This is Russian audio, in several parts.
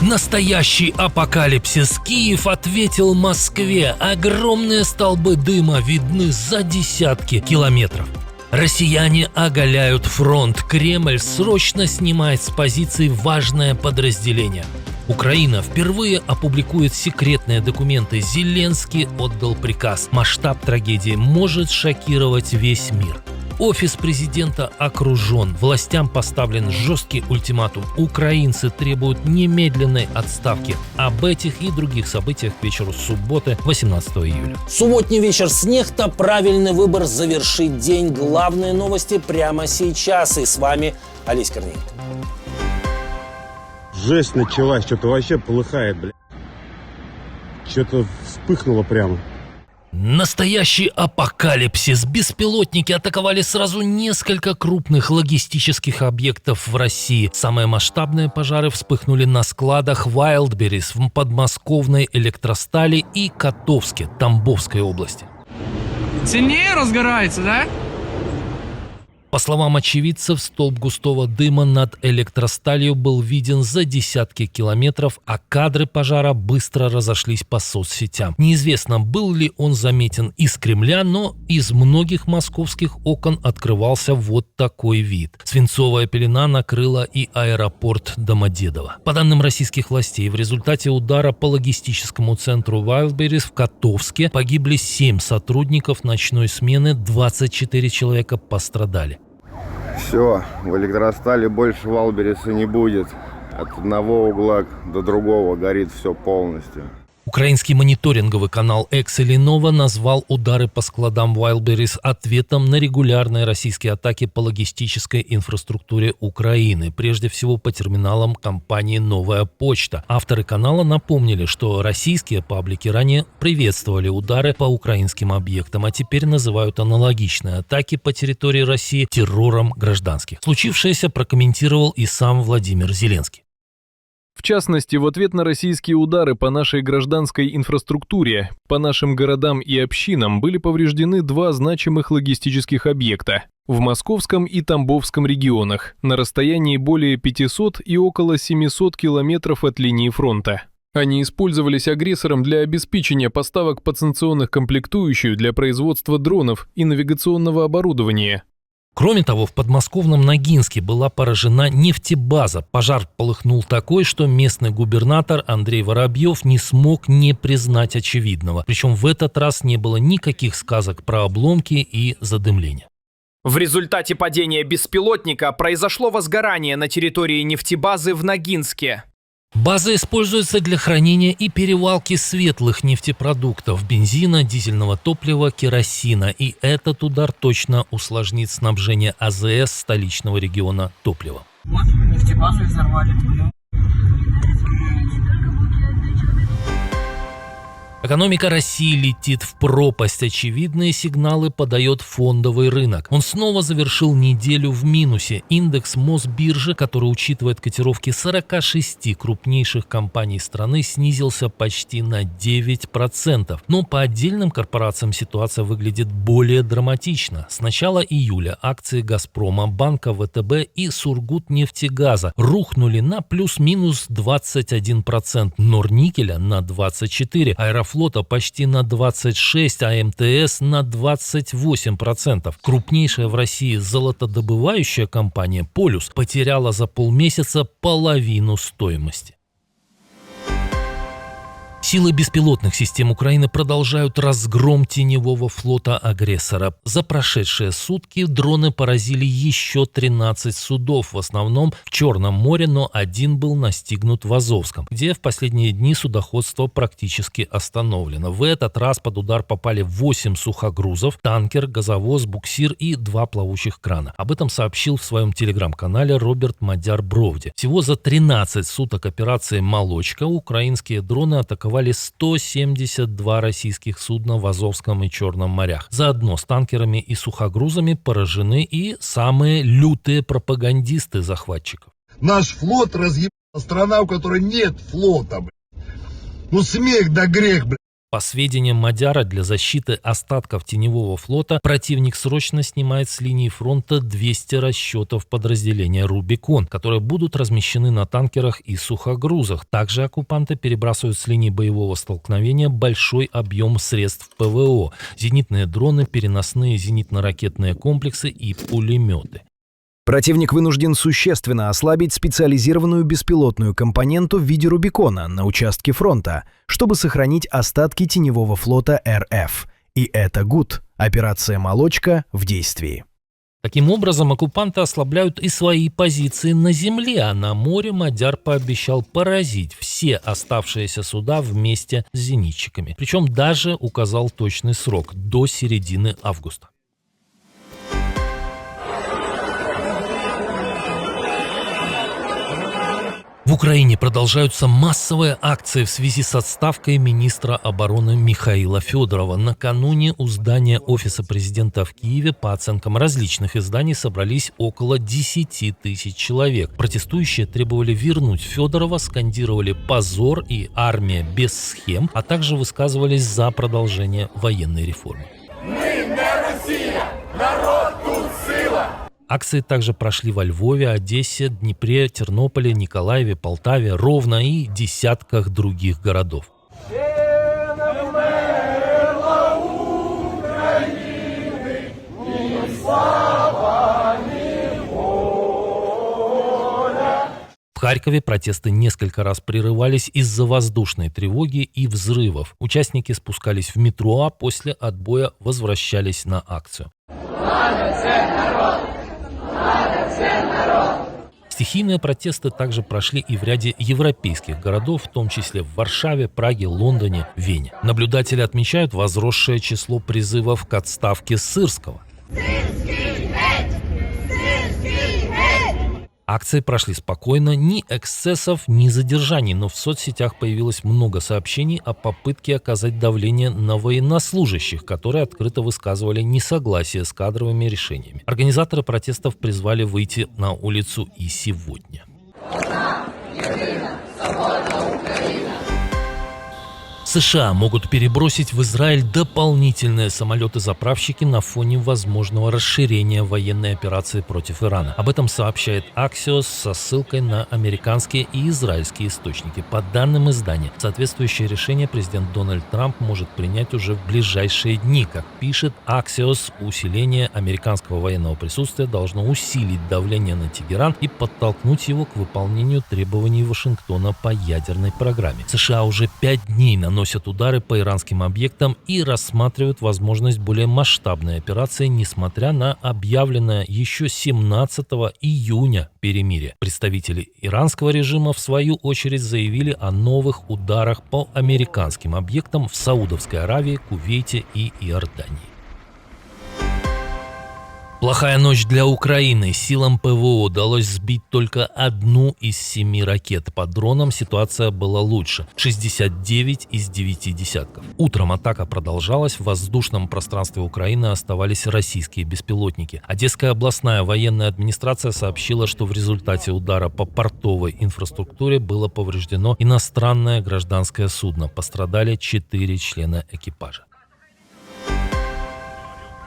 Настоящий апокалипсис. Киев ответил Москве. Огромные столбы дыма видны за десятки километров. Россияне оголяют фронт. Кремль срочно снимает с позиций важное подразделение. Украина впервые опубликует секретные документы. Зеленский отдал приказ. Масштаб трагедии может шокировать весь мир. Офис президента окружен. Властям поставлен жесткий ультиматум. Украинцы требуют немедленной отставки. Об этих и других событиях к вечеру субботы, 18 июля. Субботний вечер с Нехта. Правильный выбор завершить день. Главные новости прямо сейчас. И с вами Олесь Корниенко. Жесть началась. Что-то вообще полыхает, блядь. Что-то вспыхнуло прямо. Настоящий апокалипсис. Беспилотники атаковали сразу несколько крупных логистических объектов в России. Самые масштабные пожары вспыхнули на складах Wildberries в подмосковной Электростали и Котовске, Тамбовской области. Сильнее разгорается, да? По словам очевидцев, столб густого дыма над Электросталью был виден за десятки километров, а кадры пожара быстро разошлись по соцсетям. Неизвестно, был ли он заметен из Кремля, но из многих московских окон открывался вот такой вид. Свинцовая пелена накрыла и аэропорт Домодедово. По данным российских властей, в результате удара по логистическому центру Wildberries в Котовске погибли 7 сотрудников ночной смены, 24 человека пострадали. Все, в Электростали больше Wildberries не будет. От одного угла до другого горит все полностью. Украинский мониторинговый канал Экселинова назвал удары по складам Wildberries ответом на регулярные российские атаки по логистической инфраструктуре Украины, прежде всего по терминалам компании «Новая почта». Авторы канала напомнили, что российские паблики ранее приветствовали удары по украинским объектам, а теперь называют аналогичные атаки по территории России террором гражданских. Случившееся прокомментировал и сам Владимир Зеленский. В частности, в ответ на российские удары по нашей гражданской инфраструктуре, по нашим городам и общинам были повреждены 2 значимых логистических объекта в Московском и Тамбовском регионах на расстоянии более 500 и около 700 километров от линии фронта. Они использовались агрессором для обеспечения поставок подсанкционных комплектующих для производства дронов и навигационного оборудования. Кроме того, в подмосковном Ногинске была поражена нефтебаза. Пожар полыхнул такой, что местный губернатор Андрей Воробьев не смог не признать очевидного. Причем в этот раз не было никаких сказок про обломки и задымление. В результате падения беспилотника произошло возгорание на территории нефтебазы в Ногинске. База используется для хранения и перевалки светлых нефтепродуктов, бензина, дизельного топлива, керосина. И этот удар точно усложнит снабжение АЗС столичного региона топливом. Вот нефтебазу взорвали. Экономика России летит в пропасть. Очевидные сигналы подает фондовый рынок. Он снова завершил неделю в минусе. Индекс Мосбиржи, который учитывает котировки 46 крупнейших компаний страны, снизился почти на 9%. Но по отдельным корпорациям ситуация выглядит более драматично. С начала июля акции «Газпрома», банка ВТБ и Сургутнефтегаза рухнули на плюс-минус 21%, Норникеля на 24%, Аэрофлота почти на 26%, а МТС на 28%. Крупнейшая в России золотодобывающая компания «Полюс» потеряла за полмесяца половину стоимости. Силы беспилотных систем Украины продолжают разгром теневого флота агрессора. За прошедшие сутки дроны поразили еще 13 судов, в основном в Черном море, но один был настигнут в Азовском, где в последние дни судоходство практически остановлено. В этот раз под удар попали 8 сухогрузов, танкер, газовоз, буксир и 2 плавучих крана. Об этом сообщил в своем телеграм-канале Роберт Мадяр-Бровди. Всего за 13 суток операции «Молочка» украинские дроны атаковали 172 российских судна в Азовском и Черном морях. Заодно с танкерами и сухогрузами поражены и самые лютые пропагандисты захватчиков. Наш флот разъебала страна, у которой нет флота, блядь. Ну смех да грех, блядь. По сведениям Мадяра, для защиты остатков теневого флота противник срочно снимает с линии фронта 200 расчетов подразделения «Рубикон», которые будут размещены на танкерах и сухогрузах. Также оккупанты перебрасывают с линии боевого столкновения большой объем средств ПВО – зенитные дроны, переносные зенитно-ракетные комплексы и пулеметы. Противник вынужден существенно ослабить специализированную беспилотную компоненту в виде «Рубикона» на участке фронта, чтобы сохранить остатки теневого флота РФ. И это ГУД. Операция «Молочка» в действии. Таким образом, оккупанты ослабляют и свои позиции на земле, а на море Мадяр пообещал поразить все оставшиеся суда вместе с зенитчиками. Причем даже указал точный срок – до середины августа. В Украине продолжаются массовые акции в связи с отставкой министра обороны Михаила Федорова. Накануне у здания офиса президента в Киеве, по оценкам различных изданий, собрались около 10 тысяч человек. Протестующие требовали вернуть Федорова, скандировали «позор» и «армия без схем», а также высказывались за продолжение военной реформы. Мы не Россия! Народ тут сила! Акции также прошли во Львове, Одессе, Днепре, Тернополе, Николаеве, Полтаве, Ровно и десятках других городов. В Харькове протесты несколько раз прерывались из-за воздушной тревоги и взрывов. Участники спускались в метро, а после отбоя возвращались на акцию. Стихийные протесты также прошли и в ряде европейских городов, в том числе в Варшаве, Праге, Лондоне, Вене. Наблюдатели отмечают возросшее число призывов к отставке Сырского. Акции прошли спокойно, ни эксцессов, ни задержаний, но в соцсетях появилось много сообщений о попытке оказать давление на военнослужащих, которые открыто высказывали несогласие с кадровыми решениями. Организаторы протестов призвали выйти на улицу и сегодня. США могут перебросить в Израиль дополнительные самолеты-заправщики на фоне возможного расширения военной операции против Ирана. Об этом сообщает Axios со ссылкой на американские и израильские источники. По данным издания, соответствующее решение президент Дональд Трамп может принять уже в ближайшие дни. Как пишет Axios, усиление американского военного присутствия должно усилить давление на Тегеран и подтолкнуть его к выполнению требований Вашингтона по ядерной программе. США уже 5 дней наносят удары по иранским объектам и рассматривают возможность более масштабной операции, несмотря на объявленное еще 17 июня перемирие. Представители иранского режима, в свою очередь, заявили о новых ударах по американским объектам в Саудовской Аравии, Кувейте и Иордании. Плохая ночь для Украины. Силам ПВО удалось сбить только одну из 7 ракет. По дронам ситуация была лучше. 69 из 9 десятков. Утром атака продолжалась. В воздушном пространстве Украины оставались российские беспилотники. Одесская областная военная администрация сообщила, что в результате удара по портовой инфраструктуре было повреждено иностранное гражданское судно. Пострадали 4 члена экипажа.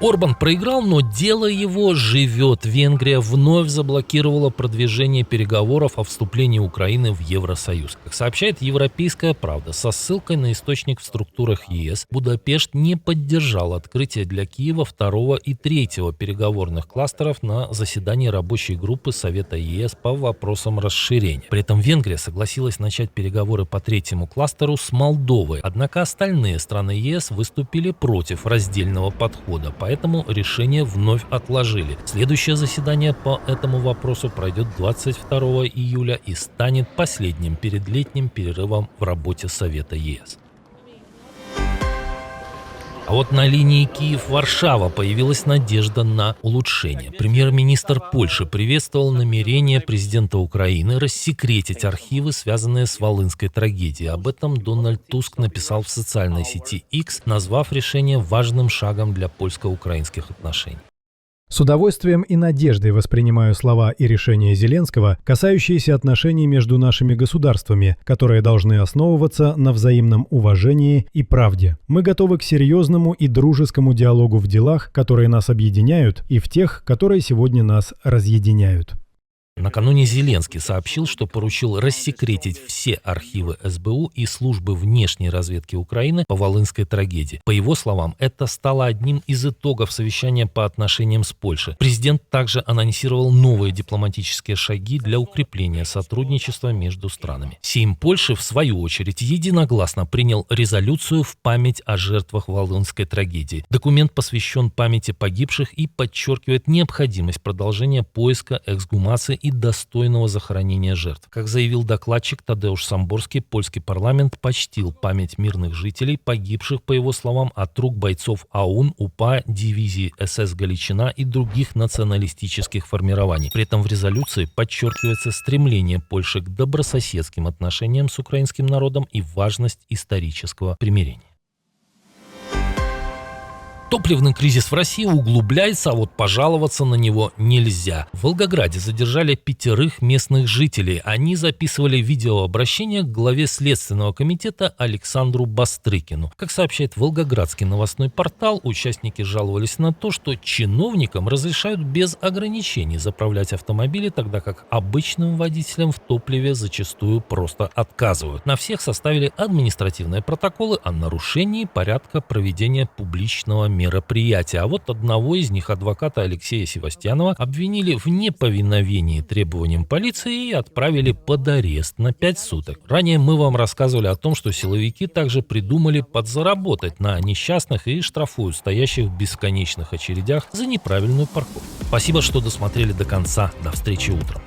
Орбан проиграл, но дело его живет. Венгрия вновь заблокировала продвижение переговоров о вступлении Украины в Евросоюз. Как сообщает «Европейская правда», со ссылкой на источник в структурах ЕС, Будапешт не поддержал открытие для Киева 2 и 3 переговорных кластеров на заседании рабочей группы Совета ЕС по вопросам расширения. При этом Венгрия согласилась начать переговоры по 3-му кластеру с Молдовой. Однако остальные страны ЕС выступили против раздельного подхода. Поэтому решение вновь отложили. Следующее заседание по этому вопросу пройдет 22 июля и станет последним перед летним перерывом в работе Совета ЕС. А вот на линии Киев-Варшава появилась надежда на улучшение. Премьер-министр Польши приветствовал намерение президента Украины рассекретить архивы, связанные с Волынской трагедией. Об этом Дональд Туск написал в социальной сети X, назвав решение важным шагом для польско-украинских отношений. С удовольствием и надеждой воспринимаю слова и решения Зеленского, касающиеся отношений между нашими государствами, которые должны основываться на взаимном уважении и правде. Мы готовы к серьезному и дружескому диалогу в делах, которые нас объединяют, и в тех, которые сегодня нас разъединяют. Накануне Зеленский сообщил, что поручил рассекретить все архивы СБУ и службы внешней разведки Украины по Волынской трагедии. По его словам, это стало одним из итогов совещания по отношениям с Польшей. Президент также анонсировал новые дипломатические шаги для укрепления сотрудничества между странами. Сейм Польши, в свою очередь, единогласно принял резолюцию в память о жертвах Волынской трагедии. Документ посвящен памяти погибших и подчеркивает необходимость продолжения поиска, эксгумации и достойного захоронения жертв. Как заявил докладчик Тадеуш Самборский, польский парламент почтил память мирных жителей, погибших, по его словам, от рук бойцов АУН, УПА, дивизии СС Галичина и других националистических формирований. При этом в резолюции подчеркивается стремление Польши к добрососедским отношениям с украинским народом и важность исторического примирения. Топливный кризис в России углубляется, а вот пожаловаться на него нельзя. В Волгограде задержали 5 местных жителей. Они записывали видеообращение к главе Следственного комитета Александру Бастрыкину. Как сообщает Волгоградский новостной портал, участники жаловались на то, что чиновникам разрешают без ограничений заправлять автомобили, тогда как обычным водителям в топливе зачастую просто отказывают. На всех составили административные протоколы о нарушении порядка проведения публичного мероприятия. А вот одного из них, адвоката Алексея Севастьянова, обвинили в неповиновении требованиям полиции и отправили под арест на 5 суток. Ранее мы вам рассказывали о том, что силовики также придумали подзаработать на несчастных и штрафуют стоящих в бесконечных очередях за неправильную парковку. Спасибо, что досмотрели до конца. До встречи утром.